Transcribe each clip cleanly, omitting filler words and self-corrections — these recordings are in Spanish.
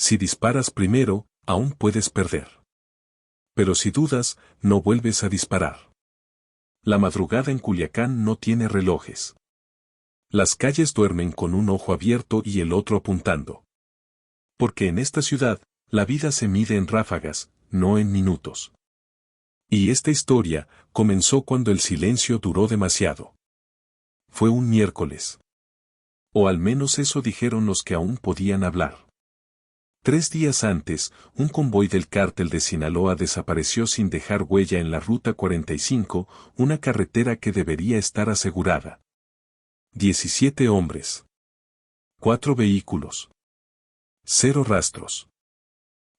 Si disparas primero, aún puedes perder. Pero si dudas, no vuelves a disparar. La madrugada en Culiacán no tiene relojes. Las calles duermen con un ojo abierto y el otro apuntando. Porque en esta ciudad, la vida se mide en ráfagas, no en minutos. Y esta historia comenzó cuando el silencio duró demasiado. Fue un miércoles. O al menos eso dijeron los que aún podían hablar. 3 días antes, un convoy del cártel de Sinaloa desapareció sin dejar huella en la Ruta 45, una carretera que debería estar asegurada. 17 hombres. 4 vehículos. 0 rastros.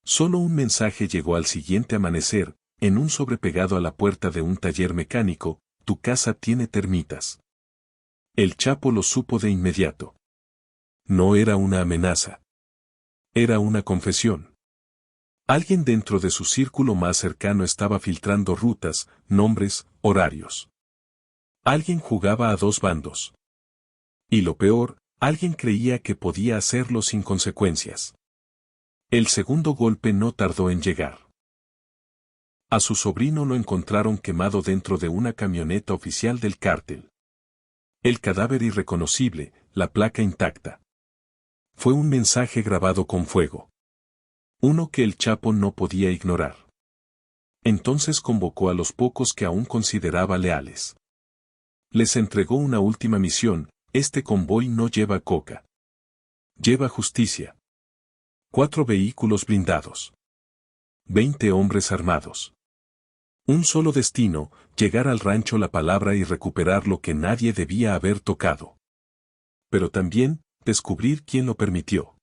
Solo un mensaje llegó al siguiente amanecer, en un sobre pegado a la puerta de un taller mecánico: tu casa tiene termitas. El Chapo lo supo de inmediato. No era una amenaza. Era una confesión. Alguien dentro de su círculo más cercano estaba filtrando rutas, nombres, horarios. Alguien jugaba a 2 bandos. Y lo peor, alguien creía que podía hacerlo sin consecuencias. El segundo golpe no tardó en llegar. A su sobrino lo encontraron quemado dentro de una camioneta oficial del cártel. El cadáver irreconocible, la placa intacta. Fue un mensaje grabado con fuego. Uno que el Chapo no podía ignorar. Entonces convocó a los pocos que aún consideraba leales. Les entregó una última misión: este convoy no lleva coca. Lleva justicia. 4 vehículos blindados. 20 hombres armados. Un solo destino: llegar al rancho La Palabra y recuperar lo que nadie debía haber tocado. Pero también, descubrir quién lo permitió.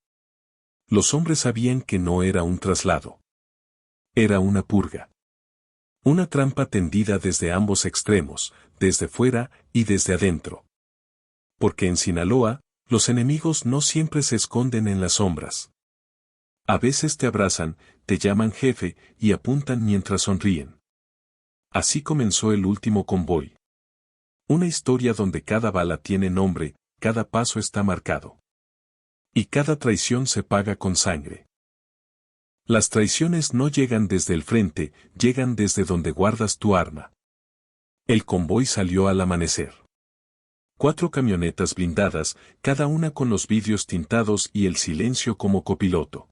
Los hombres sabían que no era un traslado. Era una purga. Una trampa tendida desde ambos extremos, desde fuera y desde adentro. Porque en Sinaloa, los enemigos no siempre se esconden en las sombras. A veces te abrazan, te llaman jefe y apuntan mientras sonríen. Así comenzó el último convoy. Una historia donde cada bala tiene nombre, cada paso está marcado. Y cada traición se paga con sangre. Las traiciones no llegan desde el frente, llegan desde donde guardas tu arma. El convoy salió al amanecer. 4 camionetas blindadas, cada una con los vidrios tintados y el silencio como copiloto.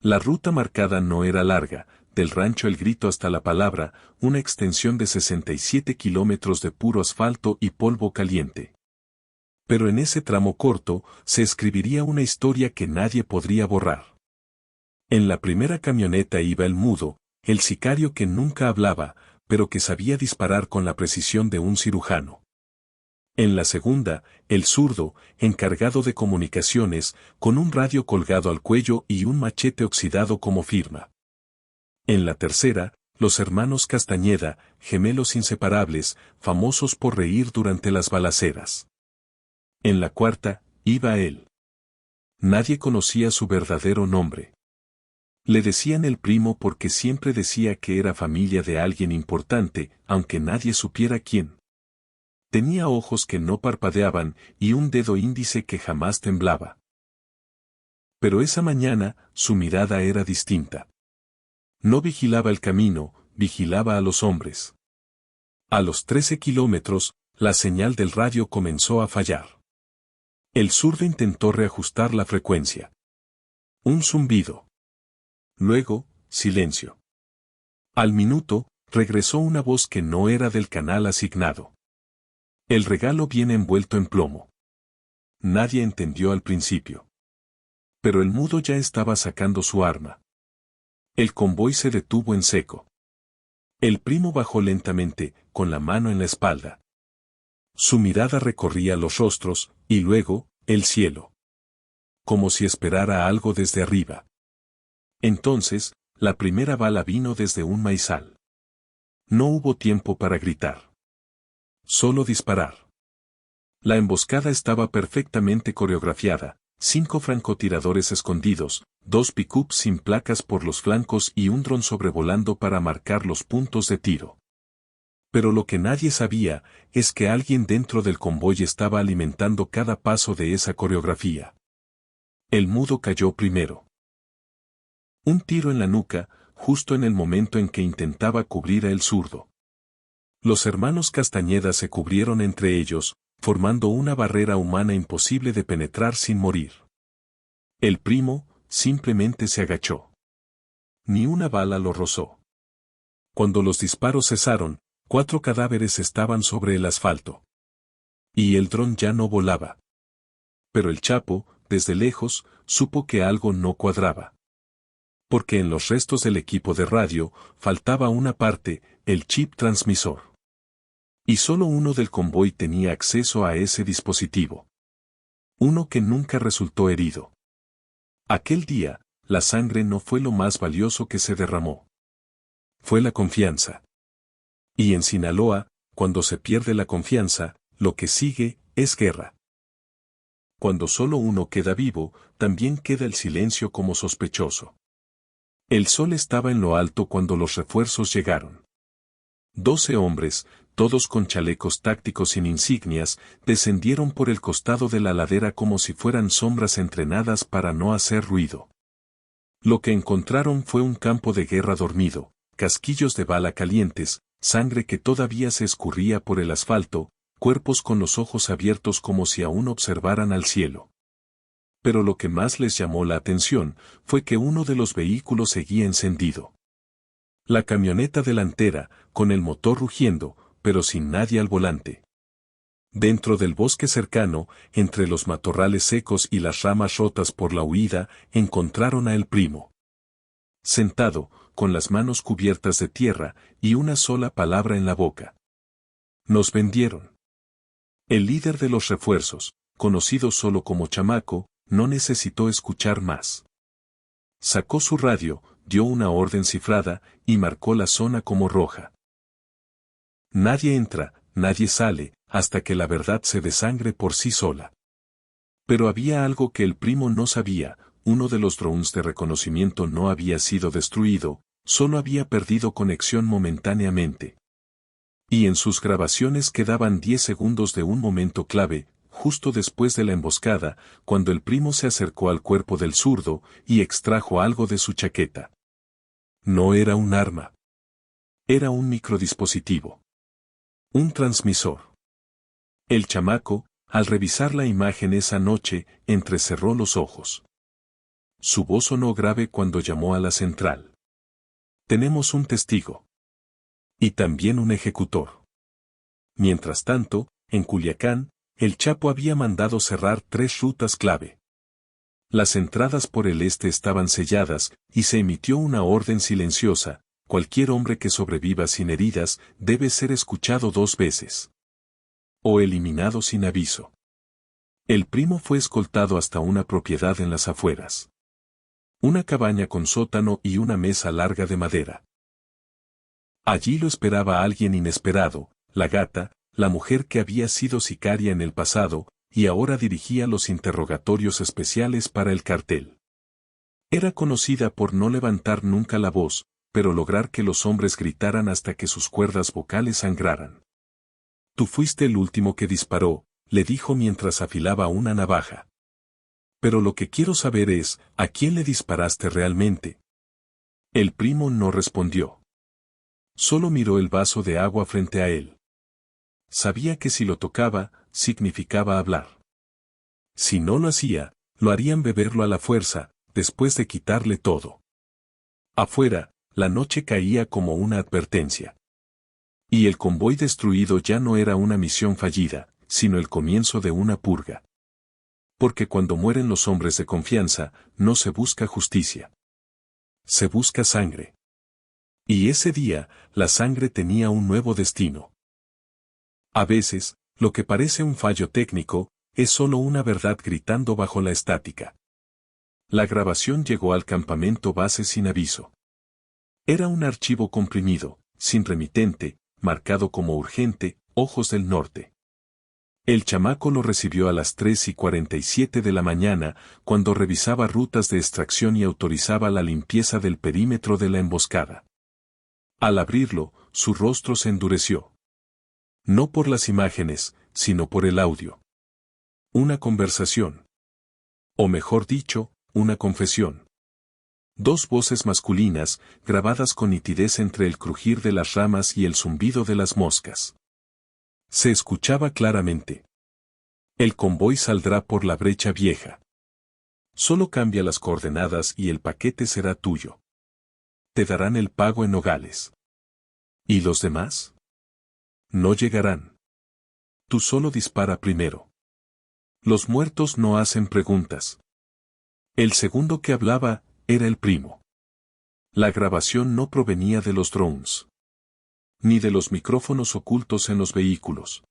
La ruta marcada no era larga, del rancho El Grito hasta La Palabra, una extensión de 67 kilómetros de puro asfalto y polvo caliente. Pero en ese tramo corto, se escribiría una historia que nadie podría borrar. En la primera camioneta iba el mudo, el sicario que nunca hablaba, pero que sabía disparar con la precisión de un cirujano. En la segunda, el zurdo, encargado de comunicaciones, con un radio colgado al cuello y un machete oxidado como firma. En la tercera, los hermanos Castañeda, gemelos inseparables, famosos por reír durante las balaceras. En la cuarta, iba él. Nadie conocía su verdadero nombre. Le decían el primo porque siempre decía que era familia de alguien importante, aunque nadie supiera quién. Tenía ojos que no parpadeaban y un dedo índice que jamás temblaba. Pero esa mañana, su mirada era distinta. No vigilaba el camino, vigilaba a los hombres. A los 13 kilómetros, la señal del radio comenzó a fallar. El zurdo intentó reajustar la frecuencia. Un zumbido. Luego, silencio. Al minuto, regresó una voz que no era del canal asignado. El regalo viene envuelto en plomo. Nadie entendió al principio. Pero el mudo ya estaba sacando su arma. El convoy se detuvo en seco. El primo bajó lentamente, con la mano en la espalda. Su mirada recorría los rostros, y luego, el cielo. Como si esperara algo desde arriba. Entonces, la primera bala vino desde un maizal. No hubo tiempo para gritar. Solo disparar. La emboscada estaba perfectamente coreografiada: 5 francotiradores escondidos, 2 pick-ups sin placas por los flancos y un dron sobrevolando para marcar los puntos de tiro. Pero lo que nadie sabía es que alguien dentro del convoy estaba alimentando cada paso de esa coreografía. El mudo cayó primero. Un tiro en la nuca, justo en el momento en que intentaba cubrir a el zurdo. Los hermanos Castañeda se cubrieron entre ellos, formando una barrera humana imposible de penetrar sin morir. El primo, simplemente se agachó. Ni una bala lo rozó. Cuando los disparos cesaron, 4 cadáveres estaban sobre el asfalto. Y el dron ya no volaba. Pero el Chapo, desde lejos, supo que algo no cuadraba. Porque en los restos del equipo de radio, faltaba una parte, el chip transmisor. Y solo uno del convoy tenía acceso a ese dispositivo. Uno que nunca resultó herido. Aquel día, la sangre no fue lo más valioso que se derramó. Fue la confianza. Y en Sinaloa, cuando se pierde la confianza, lo que sigue, es guerra. Cuando solo uno queda vivo, también queda el silencio como sospechoso. El sol estaba en lo alto cuando los refuerzos llegaron. 12 hombres, todos con chalecos tácticos sin insignias, descendieron por el costado de la ladera como si fueran sombras entrenadas para no hacer ruido. Lo que encontraron fue un campo de guerra dormido, casquillos de bala calientes, sangre que todavía se escurría por el asfalto, cuerpos con los ojos abiertos como si aún observaran al cielo. Pero lo que más les llamó la atención fue que uno de los vehículos seguía encendido. La camioneta delantera, con el motor rugiendo, pero sin nadie al volante. Dentro del bosque cercano, entre los matorrales secos y las ramas rotas por la huida, encontraron a el primo. Sentado, con las manos cubiertas de tierra, y una sola palabra en la boca. Nos vendieron. El líder de los refuerzos, conocido solo como Chamaco, no necesitó escuchar más. Sacó su radio, dio una orden cifrada, y marcó la zona como roja. Nadie entra, nadie sale, hasta que la verdad se desangre por sí sola. Pero había algo que el primo no sabía, uno de los drones de reconocimiento no había sido destruido, solo había perdido conexión momentáneamente. Y en sus grabaciones quedaban 10 segundos de un momento clave, justo después de la emboscada, cuando el primo se acercó al cuerpo del zurdo y extrajo algo de su chaqueta. No era un arma. Era un microdispositivo. Un transmisor. El chamaco, al revisar la imagen esa noche, entrecerró los ojos. Su voz sonó grave cuando llamó a la central. Tenemos un testigo. Y también un ejecutor. Mientras tanto, en Culiacán, el Chapo había mandado cerrar 3 rutas clave. Las entradas por el este estaban selladas, y se emitió una orden silenciosa: cualquier hombre que sobreviva sin heridas debe ser escuchado 2 veces. O eliminado sin aviso. El primo fue escoltado hasta una propiedad en las afueras. Una cabaña con sótano y una mesa larga de madera. Allí lo esperaba alguien inesperado, la gata, la mujer que había sido sicaria en el pasado, y ahora dirigía los interrogatorios especiales para el cartel. Era conocida por no levantar nunca la voz, pero lograr que los hombres gritaran hasta que sus cuerdas vocales sangraran. Tú fuiste el último que disparó, le dijo mientras afilaba una navaja. Pero lo que quiero saber es, ¿a quién le disparaste realmente? El primo no respondió. Solo miró el vaso de agua frente a él. Sabía que si lo tocaba, significaba hablar. Si no lo hacía, lo harían beberlo a la fuerza, después de quitarle todo. Afuera, la noche caía como una advertencia. Y el convoy destruido ya no era una misión fallida, sino el comienzo de una purga. Porque cuando mueren los hombres de confianza, no se busca justicia. Se busca sangre. Y ese día, la sangre tenía un nuevo destino. A veces, lo que parece un fallo técnico, es solo una verdad gritando bajo la estática. La grabación llegó al campamento base sin aviso. Era un archivo comprimido, sin remitente, marcado como urgente, Ojos del Norte. El chamaco lo recibió a las 3:47 de la mañana, cuando revisaba rutas de extracción y autorizaba la limpieza del perímetro de la emboscada. Al abrirlo, su rostro se endureció. No por las imágenes, sino por el audio. Una conversación. O mejor dicho, una confesión. Dos voces masculinas, grabadas con nitidez entre el crujir de las ramas y el zumbido de las moscas. Se escuchaba claramente. El convoy saldrá por la brecha vieja. Solo cambia las coordenadas y el paquete será tuyo. Te darán el pago en Nogales. ¿Y los demás? No llegarán. Tú solo dispara primero. Los muertos no hacen preguntas. El segundo que hablaba era el primo. La grabación no provenía de los drones, ni de los micrófonos ocultos en los vehículos.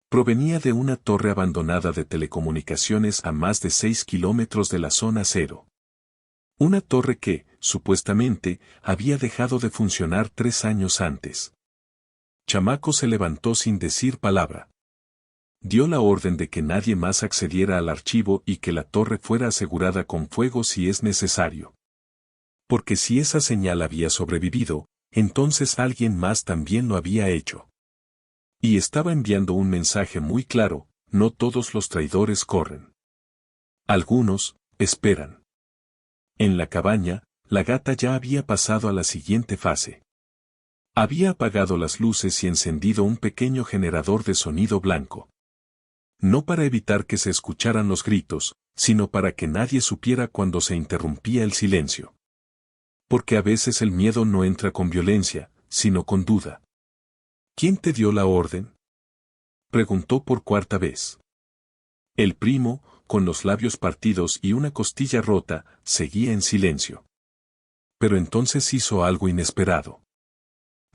Provenía de una torre abandonada de telecomunicaciones a más de 6 kilómetros de la zona cero. Una torre que, supuestamente, había dejado de funcionar 3 años antes. Chamaco se levantó sin decir palabra. Dio la orden de que nadie más accediera al archivo y que la torre fuera asegurada con fuego si es necesario. Porque si esa señal había sobrevivido, entonces alguien más también lo había hecho. Y estaba enviando un mensaje muy claro: no todos los traidores corren. Algunos, esperan. En la cabaña, la gata ya había pasado a la siguiente fase. Había apagado las luces y encendido un pequeño generador de sonido blanco. No para evitar que se escucharan los gritos, sino para que nadie supiera cuando se interrumpía el silencio. Porque a veces el miedo no entra con violencia, sino con duda. ¿Quién te dio la orden?, preguntó por cuarta vez. El primo, con los labios partidos y una costilla rota, seguía en silencio. Pero entonces hizo algo inesperado.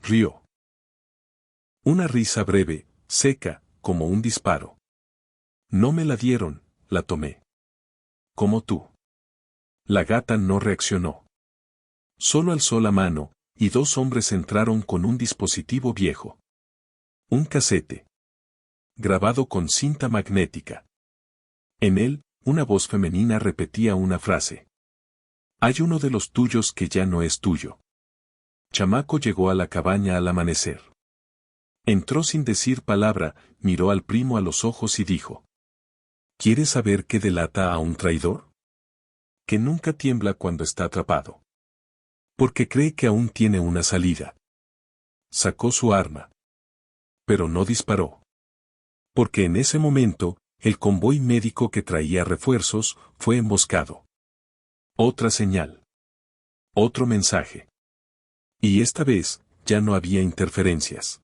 Rió. Una risa breve, seca, como un disparo. No me la dieron, la tomé. Como tú. La gata no reaccionó. Solo alzó la mano, y 2 hombres entraron con un dispositivo viejo. Un casete. Grabado con cinta magnética. En él, una voz femenina repetía una frase. Hay uno de los tuyos que ya no es tuyo. Chamaco llegó a la cabaña al amanecer. Entró sin decir palabra, miró al primo a los ojos y dijo: ¿Quieres saber qué delata a un traidor? Que nunca tiembla cuando está atrapado. Porque cree que aún tiene una salida. Sacó su arma. Pero no disparó. Porque en ese momento, el convoy médico que traía refuerzos fue emboscado. Otra señal. Otro mensaje. Y esta vez, ya no había interferencias.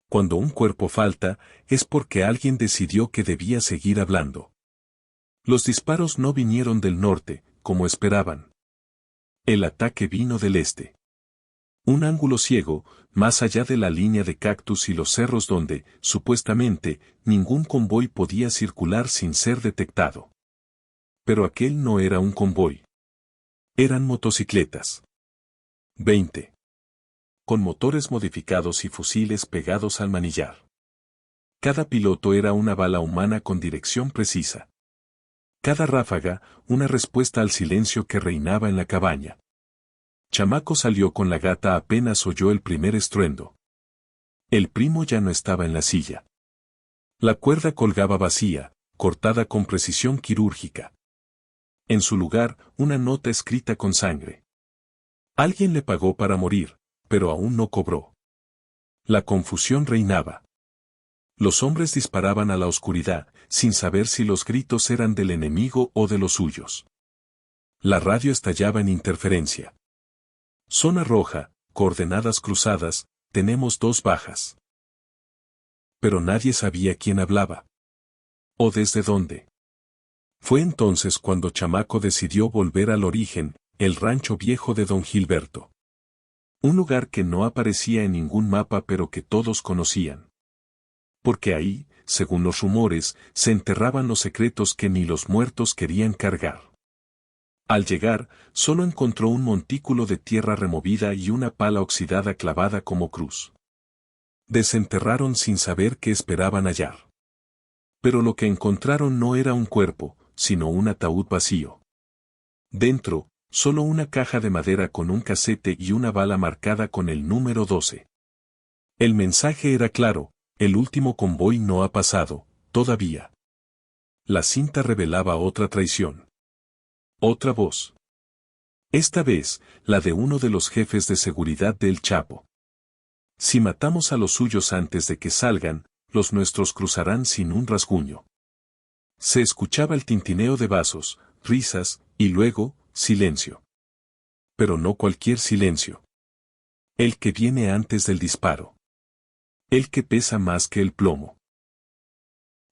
Cuando un cuerpo falta, es porque alguien decidió que debía seguir hablando. Los disparos no vinieron del norte, como esperaban. El ataque vino del este. Un ángulo ciego, más allá de la línea de cactus y los cerros donde, supuestamente, ningún convoy podía circular sin ser detectado. Pero aquel no era un convoy. Eran motocicletas. 20. Con motores modificados y fusiles pegados al manillar. Cada piloto era una bala humana con dirección precisa. Cada ráfaga, una respuesta al silencio que reinaba en la cabaña. Chamaco salió con la gata apenas oyó el primer estruendo. El primo ya no estaba en la silla. La cuerda colgaba vacía, cortada con precisión quirúrgica. En su lugar, una nota escrita con sangre. Alguien le pagó para morir, pero aún no cobró. La confusión reinaba. Los hombres disparaban a la oscuridad, sin saber si los gritos eran del enemigo o de los suyos. La radio estallaba en interferencia. Zona roja, coordenadas cruzadas, tenemos 2 bajas. Pero nadie sabía quién hablaba. O desde dónde. Fue entonces cuando Chamaco decidió volver al origen, el rancho viejo de don Gilberto. Un lugar que no aparecía en ningún mapa pero que todos conocían. Porque ahí, según los rumores, se enterraban los secretos que ni los muertos querían cargar. Al llegar, solo encontró un montículo de tierra removida y una pala oxidada clavada como cruz. Desenterraron sin saber qué esperaban hallar. Pero lo que encontraron no era un cuerpo, sino un ataúd vacío. Dentro, solo una caja de madera con un casete y una bala marcada con el número 12. El mensaje era claro: el último convoy no ha pasado, todavía. La cinta revelaba otra traición. Otra voz. Esta vez, la de uno de los jefes de seguridad del Chapo. Si matamos a los suyos antes de que salgan, los nuestros cruzarán sin un rasguño. Se escuchaba el tintineo de vasos, risas, y luego, silencio. Pero no cualquier silencio. El que viene antes del disparo. El que pesa más que el plomo.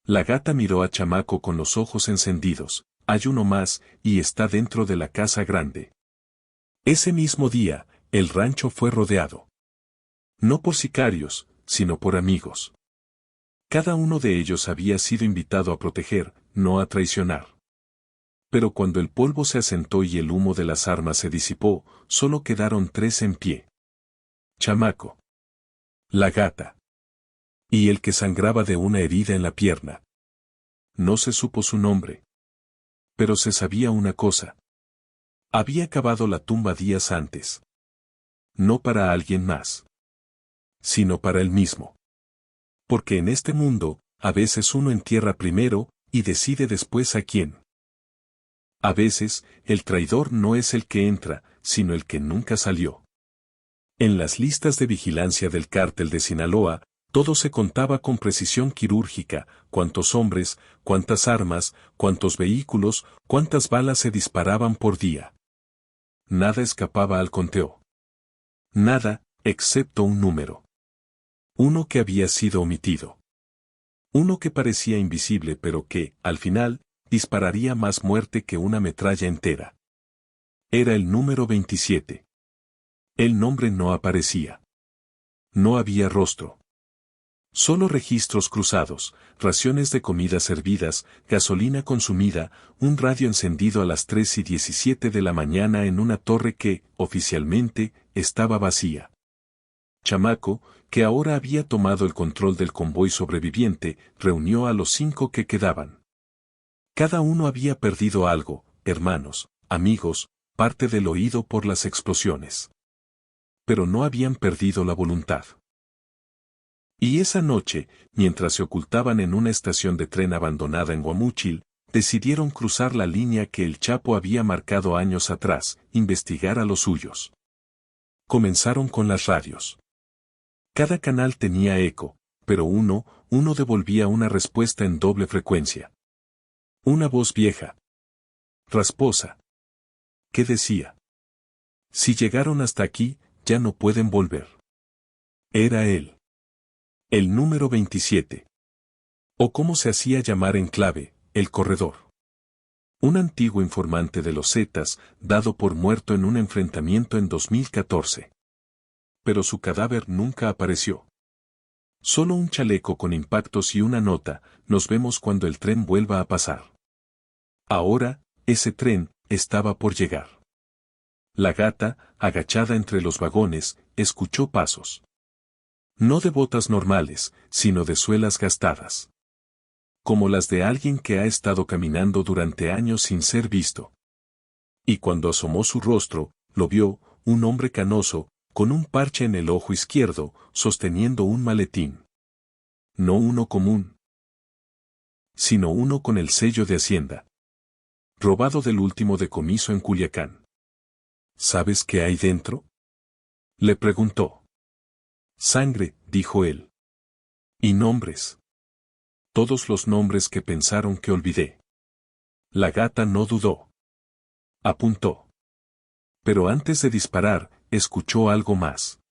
La gata miró a Chamaco con los ojos encendidos. Hay uno más, y está dentro de la casa grande. Ese mismo día, el rancho fue rodeado. No por sicarios, sino por amigos. Cada uno de ellos había sido invitado a proteger, no a traicionar. Pero cuando el polvo se asentó y el humo de las armas se disipó, solo quedaron 3 en pie. Chamaco. La gata. Y el que sangraba de una herida en la pierna. No se supo su nombre. Pero se sabía una cosa. Había cavado la tumba días antes. No para alguien más. Sino para él mismo. Porque en este mundo, a veces uno entierra primero, y decide después a quién. A veces, el traidor no es el que entra, sino el que nunca salió. En las listas de vigilancia del cártel de Sinaloa, todo se contaba con precisión quirúrgica: cuántos hombres, cuántas armas, cuántos vehículos, cuántas balas se disparaban por día. Nada escapaba al conteo. Nada, excepto un número. Uno que había sido omitido. Uno que parecía invisible pero que, al final, dispararía más muerte que una metralla entera. Era el número 27. El nombre no aparecía. No había rostro. Solo registros cruzados, raciones de comida servidas, gasolina consumida, un radio encendido a las 3:17 de la mañana en una torre que, oficialmente, estaba vacía. Chamaco, que ahora había tomado el control del convoy sobreviviente, reunió a los 5 que quedaban. Cada uno había perdido algo: hermanos, amigos, parte del oído por las explosiones. Pero no habían perdido la voluntad. Y esa noche, mientras se ocultaban en una estación de tren abandonada en Guamúchil, decidieron cruzar la línea que el Chapo había marcado años atrás: investigar a los suyos. Comenzaron con las radios. Cada canal tenía eco, pero uno devolvía una respuesta en doble frecuencia. Una voz vieja. Rasposa. ¿Qué decía? Si llegaron hasta aquí, ya no pueden volver. Era él. El número 27. O como se hacía llamar en clave, el corredor. Un antiguo informante de los Zetas, dado por muerto en un enfrentamiento en 2014. Pero su cadáver nunca apareció. Solo un chaleco con impactos y una nota: nos vemos cuando el tren vuelva a pasar. Ahora, ese tren estaba por llegar. La gata, agachada entre los vagones, escuchó pasos. No de botas normales, sino de suelas gastadas. Como las de alguien que ha estado caminando durante años sin ser visto. Y cuando asomó su rostro, lo vio: un hombre canoso, con un parche en el ojo izquierdo, sosteniendo un maletín. No uno común, sino uno con el sello de Hacienda. Robado del último decomiso en Culiacán. ¿Sabes qué hay dentro?, le preguntó. Sangre, dijo él. Y nombres. Todos los nombres que pensaron que olvidé. La gata no dudó. Apuntó. Pero antes de disparar, escuchó algo más.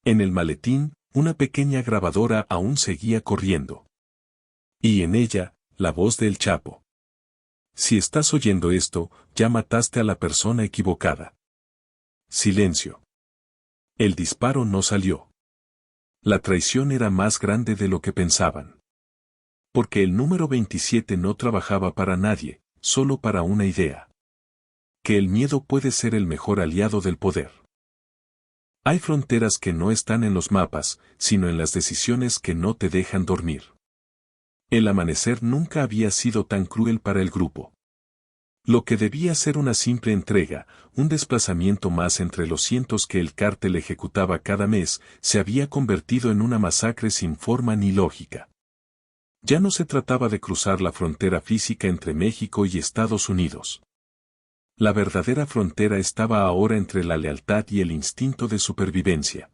En el maletín, una pequeña grabadora aún seguía corriendo. Y en ella, la voz del Chapo. Si estás oyendo esto, ya mataste a la persona equivocada. Silencio. El disparo no salió. La traición era más grande de lo que pensaban. Porque el número 27 no trabajaba para nadie, solo para una idea. Que el miedo puede ser el mejor aliado del poder. Hay fronteras que no están en los mapas, sino en las decisiones que no te dejan dormir. El amanecer nunca había sido tan cruel para el grupo. Lo que debía ser una simple entrega, un desplazamiento más entre los cientos que el cártel ejecutaba cada mes, se había convertido en una masacre sin forma ni lógica. Ya no se trataba de cruzar la frontera física entre México y Estados Unidos. La verdadera frontera estaba ahora entre la lealtad y el instinto de supervivencia.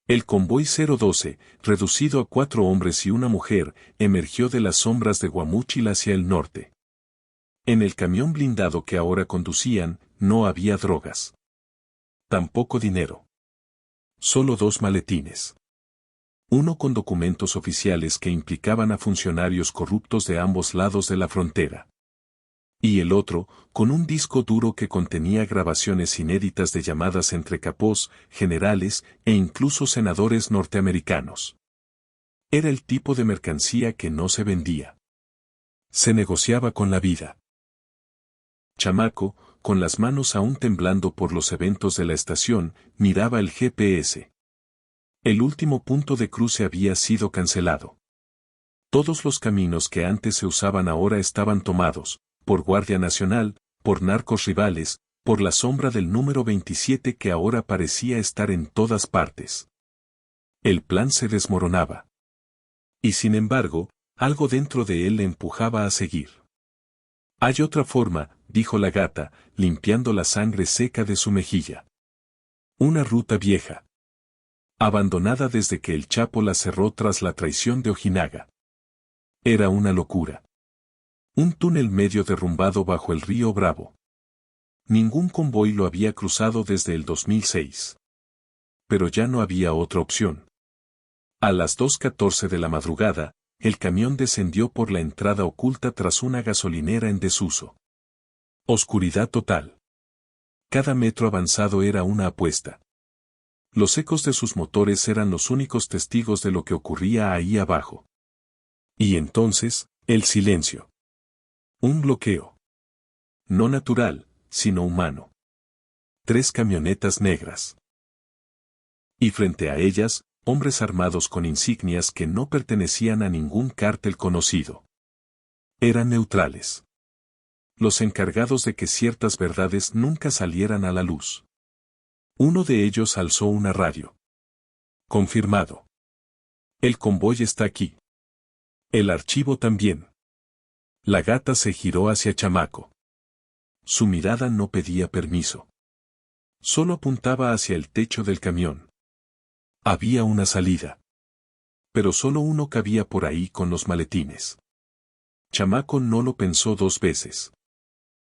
El convoy 012, reducido a 4 hombres y una mujer, emergió de las sombras de Guamúchil hacia el norte. En el camión blindado que ahora conducían, no había drogas. Tampoco dinero. Solo 2 maletines. Uno con documentos oficiales que implicaban a funcionarios corruptos de ambos lados de la frontera. Y el otro, con un disco duro que contenía grabaciones inéditas de llamadas entre capós, generales e incluso senadores norteamericanos. Era el tipo de mercancía que no se vendía. Se negociaba con la vida. Chamaco, con las manos aún temblando por los eventos de la estación, miraba el GPS. El último punto de cruce había sido cancelado. Todos los caminos que antes se usaban ahora estaban tomados, por Guardia Nacional, por narcos rivales, por la sombra del número 27 que ahora parecía estar en todas partes. El plan se desmoronaba. Y sin embargo, algo dentro de él le empujaba a seguir. Hay otra forma, dijo la gata, limpiando la sangre seca de su mejilla. Una ruta vieja. Abandonada desde que el Chapo la cerró tras la traición de Ojinaga. Era una locura. Un túnel medio derrumbado bajo el río Bravo. Ningún convoy lo había cruzado desde el 2006. Pero ya no había otra opción. A las 2:14 de la madrugada, el camión descendió por la entrada oculta tras una gasolinera en desuso. Oscuridad total. Cada metro avanzado era una apuesta. Los ecos de sus motores eran los únicos testigos de lo que ocurría ahí abajo. Y entonces, el silencio. Un bloqueo. No natural, sino humano. 3 camionetas negras. Y frente a ellas, hombres armados con insignias que no pertenecían a ningún cártel conocido. Eran neutrales. Los encargados de que ciertas verdades nunca salieran a la luz. Uno de ellos alzó una radio. Confirmado. El convoy está aquí. El archivo también. La gata se giró hacia Chamaco. Su mirada no pedía permiso. Solo apuntaba hacia el techo del camión. Había una salida. Pero solo uno cabía por ahí con los maletines. Chamaco no lo pensó 2 veces.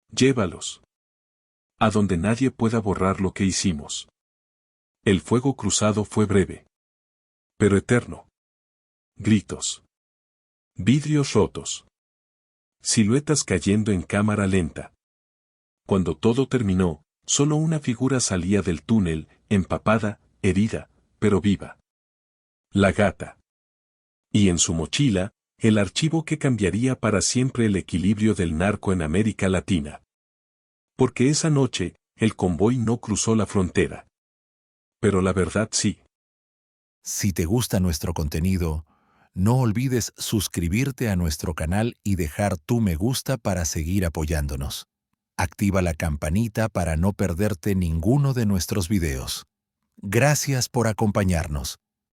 Llévalos. A donde nadie pueda borrar lo que hicimos. El fuego cruzado fue breve. Pero eterno. Gritos. Vidrios rotos. Siluetas cayendo en cámara lenta. Cuando todo terminó, solo una figura salía del túnel, empapada, herida, pero viva. La gata. Y en su mochila, el archivo que cambiaría para siempre el equilibrio del narco en América Latina. Porque esa noche, el convoy no cruzó la frontera. Pero la verdad sí. Si te gusta nuestro contenido, no olvides suscribirte a nuestro canal y dejar tu me gusta para seguir apoyándonos. Activa la campanita para no perderte ninguno de nuestros videos. Gracias por acompañarnos.